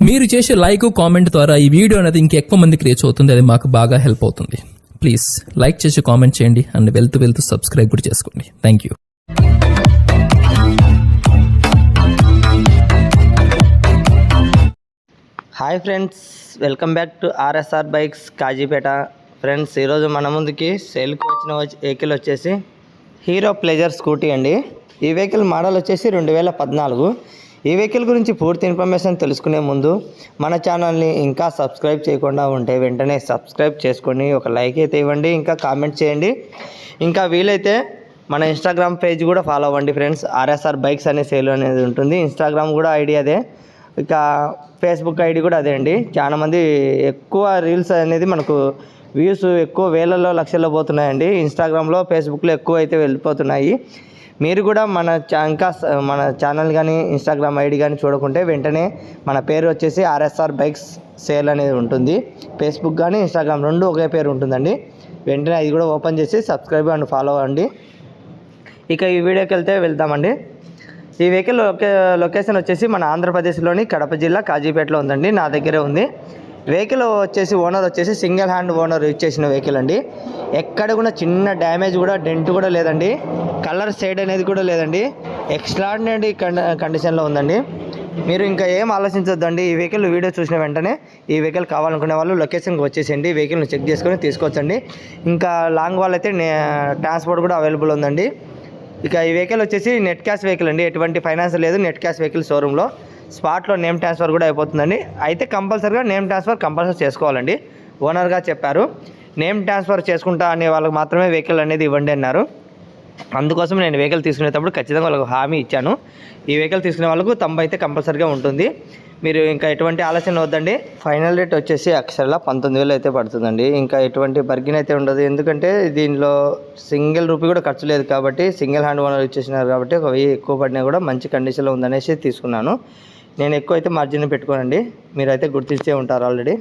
మీరు చేసే like comment ద్వారా ఈ వీడియో అనేది ఇంకెక్కువ మందికి రీచ్ అవుతుంది. అది మాకు బాగా హెల్ప్ అవుతుంది. ప్లీజ్ లైక్ చేసి కామెంట్ చేయండి అండ్ వెళ్తూ సబ్స్క్రైబ్ కూడా చేసుకోండి. Thank you. Hi friends, welcome back to RSR bikes Kazipet. Friends, ఈరోజు మన ముందుకి సేల్కి వచ్చిన వెహికల్ వచ్చేసి హీరో ప్లెజర్ స్కూటీ అండి. ఈ వెహికల్ మోడల్ వచ్చేసి 2014. ఈ వెహికల్ గురించి పూర్తి ఇన్ఫర్మేషన్ తెలుసుకునే ముందు మన ఛానల్ని ఇంకా సబ్స్క్రైబ్ చేయకుండా ఉంటే వెంటనే సబ్స్క్రైబ్ చేసుకొని ఒక లైక్ అయితే ఇవ్వండి, ఇంకా కామెంట్ చేయండి. ఇంకా వీలైతే మన ఇన్స్టాగ్రామ్ పేజ్ కూడా ఫాలో అవ్వండి ఫ్రెండ్స్. ఆర్ఎస్ఆర్ బైక్స్ అనే సేల్ అనేది ఉంటుంది. ఇన్స్టాగ్రామ్ కూడా ఐడి అదే, ఇక ఫేస్బుక్ ఐడి కూడా అదే అండి. చాలామంది ఎక్కువ రీల్స్ అనేది మనకు వ్యూస్ ఎక్కువ వేలలో లక్షల్లో పోతున్నాయండి. ఇన్స్టాగ్రామ్లో ఫేస్బుక్లో ఎక్కువ అయితే వెళ్ళిపోతున్నాయి. మీరు కూడా ఇంకా మన ఛానల్ కానీ ఇన్స్టాగ్రామ్ ఐడి కానీ చూడకుంటే వెంటనే మన పేరు వచ్చేసి ఆర్ఎస్ఆర్ బైక్స్ సేల్ అనేది ఉంటుంది. ఫేస్బుక్ కానీ ఇన్స్టాగ్రామ్ రెండు ఒకే పేరు ఉంటుందండి. వెంటనే అది కూడా ఓపెన్ చేసి సబ్స్క్రైబ్ అండ్ ఫాలో అవ్వండి. ఇక ఈ వీడియోకి వెళ్దామండి. ఈ వెహికల్ లొకేషన్ వచ్చేసి మన ఆంధ్రప్రదేశ్లోని కడప జిల్లా కాజీపేటలో ఉందండి. నా దగ్గరే ఉంది. వెహికల్ వచ్చేసి ఓనర్ వచ్చేసి సింగిల్ హ్యాండ్ ఓనర్ యూజ్ చేసిన వెహికల్ అండి. ఎక్కడ కూడా చిన్న డ్యామేజ్ కూడా డెంట్ కూడా లేదండి. కలర్ షేడ్ అనేది కూడా లేదండి. ఎక్స్ట్రాడినరీ కండిషన్లో ఉందండి. మీరు ఇంకా ఏం ఆలోచించొద్దండి. ఈ వెహికల్ వీడియో చూసిన వెంటనే ఈ వెహికల్ కావాలనుకునే వాళ్ళు లొకేషన్కి వచ్చేసేయండి. వెహికల్ని చెక్ చేసుకొని తీసుకోవచ్చండి. ఇంకా లాంగ్ వాళ్ళు అయితే ట్రాన్స్పోర్ట్ కూడా అవైలబుల్ ఉందండి. ఇక ఈ వెహికల్ వచ్చేసి నెట్ క్యాష్ వెహికల్ అండి. ఎటువంటి ఫైనాన్స్ లేదు. నెట్ క్యాష్ వెహికల్ షోరూంలో స్పాట్లో నేమ్ ట్రాన్స్ఫర్ కూడా అయిపోతుందండి. అయితే కంపల్సరీగా నేమ్ ట్రాన్స్ఫర్ కంపల్సరీ చేసుకోవాలండి. ఓనర్గా చెప్పారు, నేమ్ ట్రాన్స్ఫర్ చేసుకుంటా అనే వాళ్ళకి మాత్రమే వెహికల్ అనేది ఇవ్వండి అన్నారు. అందుకోసం నేను వెహికల్ తీసుకునేటప్పుడు ఖచ్చితంగా వాళ్ళకు హామీ ఇచ్చాను. ఈ వెహికల్ తీసుకునే వాళ్ళకు 90 అయితే కంపల్సరీగా ఉంటుంది. మీరు ఇంకా ఎటువంటి ఆలోచన వద్దండి. ఫైనల్ రేట్ వచ్చేసి అక్షరాల 19,000 అయితే పడుతుందండి. ఇంకా ఎటువంటి బర్గిన్ అయితే ఉండదు. ఎందుకంటే దీనిలో సింగిల్ రూపీ కూడా ఖర్చు లేదు కాబట్టి, సింగిల్ హ్యాండ్ ఓనర్ ఇచ్చేసినారు కాబట్టి 1000 ఎక్కువ పడినా కూడా మంచి కండిషన్లో ఉందనేసి తీసుకున్నాను. నేను ఎక్కువ అయితే మార్జిన్ పెట్టుకోనండి. మీరైతే గుర్తించే ఉంటారు ఆల్రెడీ.